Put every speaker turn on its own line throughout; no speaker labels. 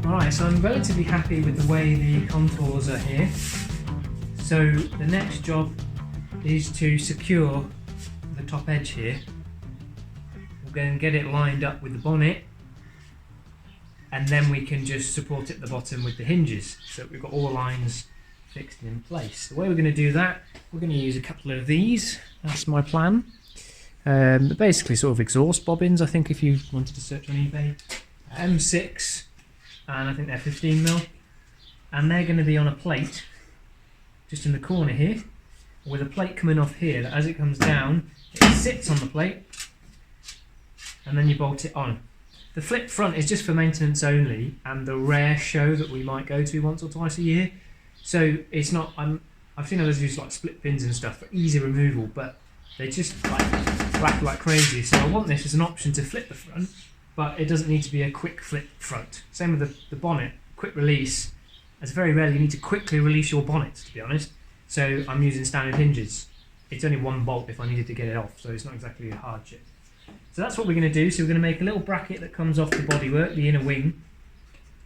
Alright, so I'm relatively happy with the way the contours are here. So the next job is to secure the top edge here. We'll go and get it lined up with the bonnet, and then we can just support it at the bottom with the hinges, so we've got all the lines fixed in place. The way we're going to do that, we're going to use a couple of these. That's my plan. Basically sort of exhaust bobbins, I think, if you wanted to search on eBay. M6, and I think they're 15mm, and they're going to be on a plate just in the corner here, with a plate coming off here that as it comes down it sits on the plate, and then you bolt it on. The flip front is just for maintenance only and the rare show that we might go to once or twice a year, so it's not, I've seen others use like split pins and stuff for easy removal, but they just like whack like crazy. So I want this as an option to flip the front, but it doesn't need to be a quick flip front. Same with the bonnet, quick release. It's very rare you need to quickly release your bonnet, to be honest. So I'm using standard hinges. It's only one bolt if I needed to get it off, so it's not exactly a hardship. So that's what we're going to do. So we're going to make a little bracket that comes off the bodywork, the inner wing.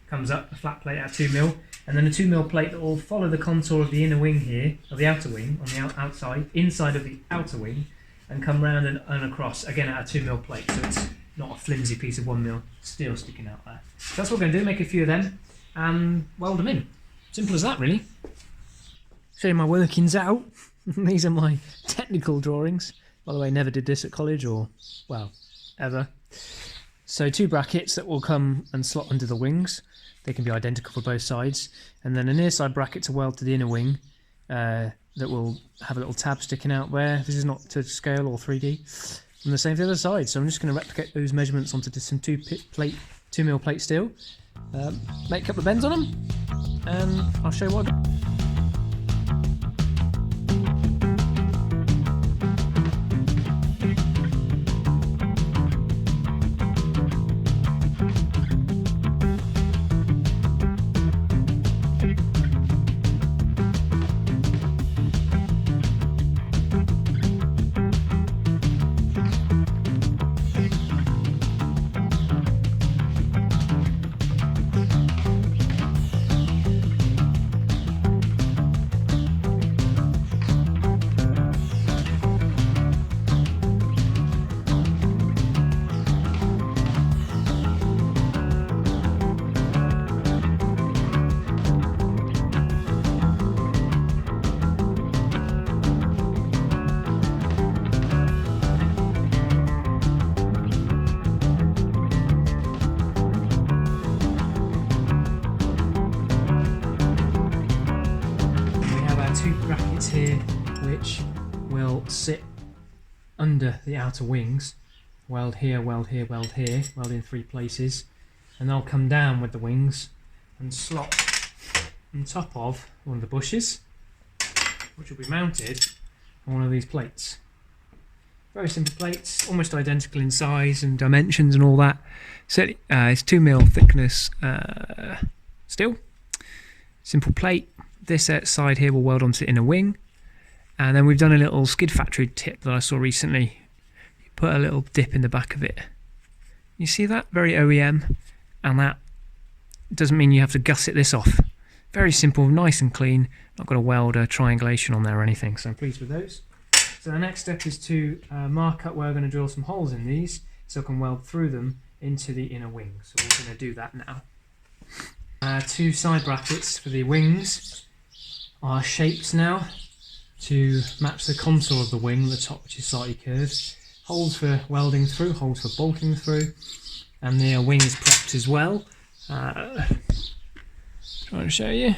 Comes up, a flat plate at 2mm, and then a 2mm plate that will follow the contour of the inner wing here, of the outer wing, on the outside, inside of the outer wing, and come round and across, again at a 2mm plate, so it's not a flimsy piece of 1mm steel sticking out there. So that's what we're going to do, make a few of them, and weld them in. Simple as that, really. Show you my workings out. These are my technical drawings. By the way, never did this at college, or, well, ever. So 2 brackets that will come and slot under the wings. They can be identical for both sides. And then a near side bracket to weld to the inner wing that will have a little tab sticking out there. This is not to scale or 3D. And the same for the other side. So I'm just going to replicate those measurements onto some 2mm plate steel. Make a couple of bends on them, and I'll show you what I got. Brackets here which will sit under the outer wings, weld here, weld here, weld here, weld in 3 places, and they'll come down with the wings and slot on top of one of the bushes, which will be mounted on one of these plates. Very simple plates, almost identical in size and dimensions and all that. So it's 2mm thickness steel, simple plate. This side here will weld onto the inner wing, and then we've done a little Skid Factory tip that I saw recently. You put a little dip in the back of it. You see that? Very OEM, and that doesn't mean you have to gusset this off. Very simple, nice and clean. Not got a weld or triangulation on there or anything, so I'm pleased with those. So the next step is to mark up where we're going to drill some holes in these so I can weld through them into the inner wing. So we're going to do that now. 2 side brackets for the wings are shaped now to match the contour of the wing, the top which is slightly curved. Holes for welding through, holes for bolting through, and the wing is prepped as well. Trying to show you.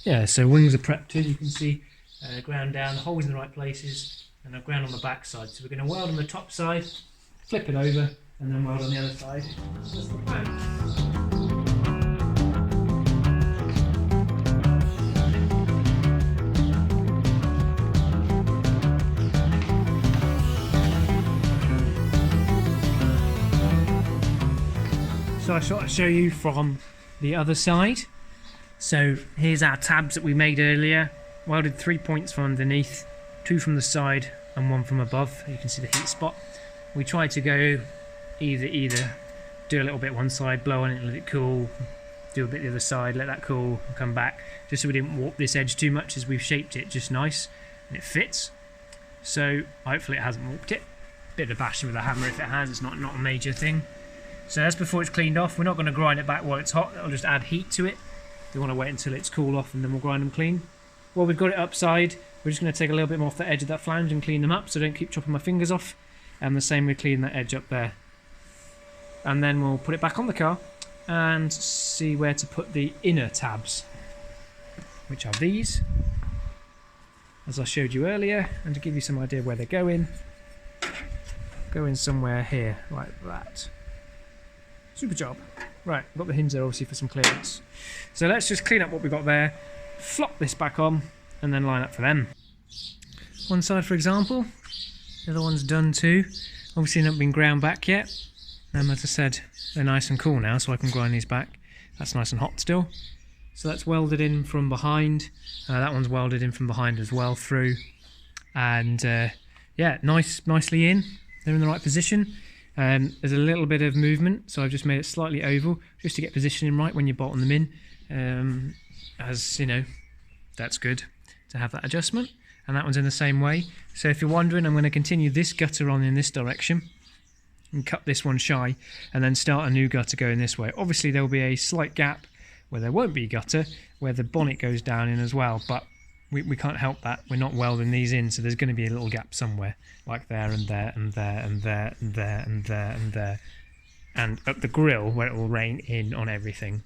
Yeah, so wings are prepped too. You can see ground down, the holes in the right places, and I've ground on the back side. So we're going to weld on the top side, flip it over, and then weld on the other side. That's the plan. So I thought I'd show you from the other side. So here's our tabs that we made earlier. Welded 3 points from underneath, 2 from the side, and one from above. You can see the heat spot. We try to go either do a little bit one side, blow on it, let it cool, do a bit the other side, let that cool, and come back, just so we didn't warp this edge too much, as we've shaped it just nice and it fits. So hopefully it hasn't warped it. Bit of bashing with a hammer if it has, it's not a major thing. So that's before it's cleaned off. We're not going to grind it back while it's hot, that'll just add heat to it. We want to wait until it's cool off and then we'll grind them clean. While we've got it upside, we're just going to take a little bit more off the edge of that flange and clean them up, so don't keep chopping my fingers off. And the same with cleaning that edge up there. And then we'll put it back on the car and see where to put the inner tabs, which are these, as I showed you earlier. And to give you some idea where they're going somewhere here, like that. Super job. Right, I've got the hinge there obviously for some clearance. So let's just clean up what we've got there, flop this back on, and then line up for them. One side, for example, the other one's done too. Obviously not been ground back yet. As I said, they're nice and cool now, so I can grind these back. That's nice and hot still. So that's welded in from behind. That one's welded in from behind as well through. And yeah, nicely in. They're in the right position. There's a little bit of movement, so I've just made it slightly oval, just to get positioning right when you're bolting them in. As you know, that's good to have that adjustment. And that one's in the same way. So if you're wondering, I'm going to continue this gutter on in this direction and cut this one shy, and then start a new gutter going this way. Obviously there will be a slight gap where there won't be gutter, where the bonnet goes down in as well, but we can't help that. We're not welding these in, so there's going to be a little gap somewhere, like there and there and there and there and there and there and there, and at the grill where it will rain in on everything.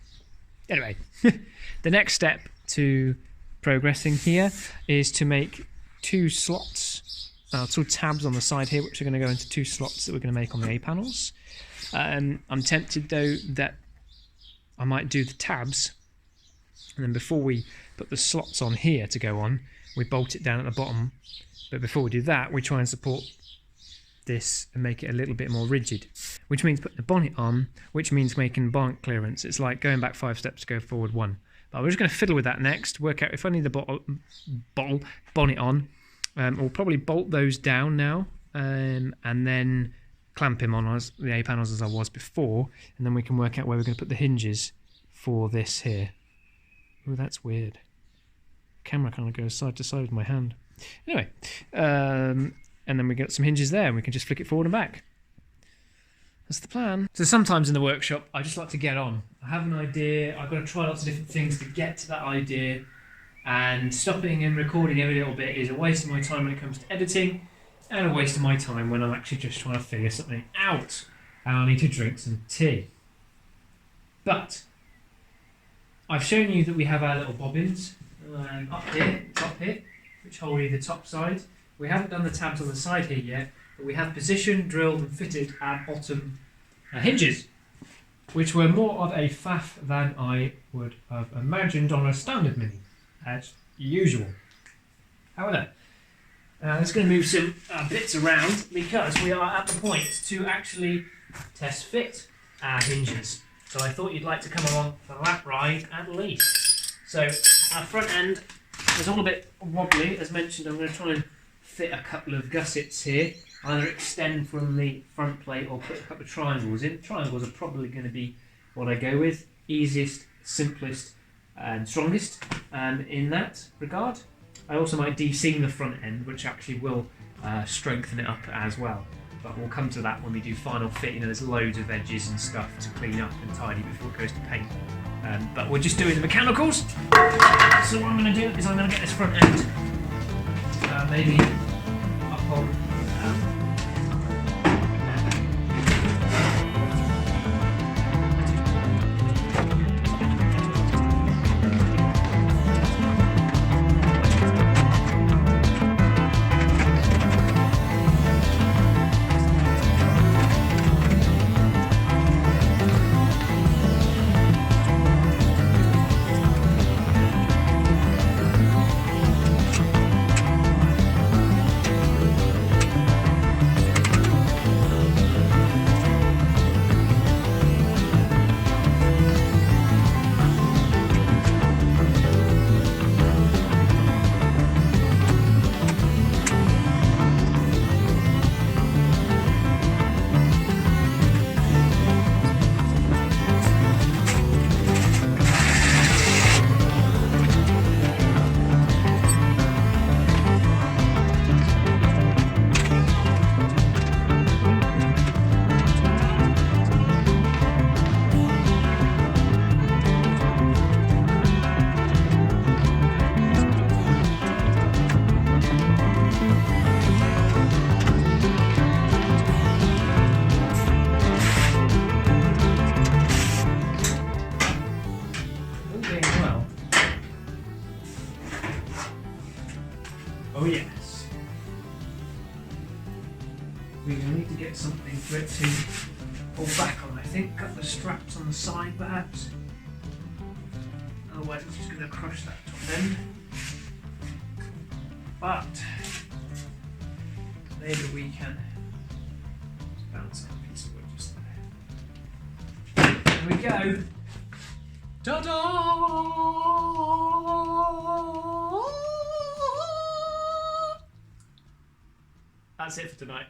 Anyway, the next step to progressing here is to make two slots, two tabs on the side here, which are going to go into two slots that we're going to make on the A panels. I'm tempted though that I might do the tabs, and then before we put the slots on here to go on, we bolt it down at the bottom. But before we do that, we try and support this and make it a little bit more rigid, which means putting the bonnet on, which means making bonnet clearance. It's like going back 5 steps to go forward 1. But we're just going to fiddle with that next, work out if I need the bonnet on. We'll probably bolt those down now, and then clamp him on the A panels as I was before, and then we can work out where we're going to put the hinges for this here. Oh, that's weird. Camera kind of goes side to side with my hand. Anyway, and then we get some hinges there, and we can just flick it forward and back. That's the plan. So sometimes in the workshop, I just like to get on. I have an idea, I've got to try lots of different things to get to that idea, and stopping and recording every little bit is a waste of my time when it comes to editing, and a waste of my time when I'm actually just trying to figure something out, and I need to drink some tea. But I've shown you that we have our little bobbins up here, top here, which hold either top side. We haven't done the tabs on the side here yet, but we have positioned, drilled and fitted our bottom hinges, which were more of a faff than I would have imagined on a standard Mini, as usual. However, let's going to move some bits around, because we are at the point to actually test fit our hinges. So I thought you'd like to come along for that ride at least. So our front end is all a bit wobbly. As mentioned, I'm going to try and fit a couple of gussets here, either extend from the front plate or put a couple of triangles in. Triangles are probably going to be what I go with. Easiest, simplest and strongest in that regard. I also might de-seam the front end, which actually will strengthen it up as well. But we'll come to that when we do final fit. You know, there's loads of edges and stuff to clean up and tidy before it goes to paint. But we're just doing the mechanicals. So what I'm going to do is I'm going to get this front end maybe up on we're going to need to get something for it to pull back on, I think. A couple of straps on the side perhaps. Otherwise it's just going to crush that top end. But maybe we can bounce out a piece of wood just there. There we go. Ta-da! That's it for tonight.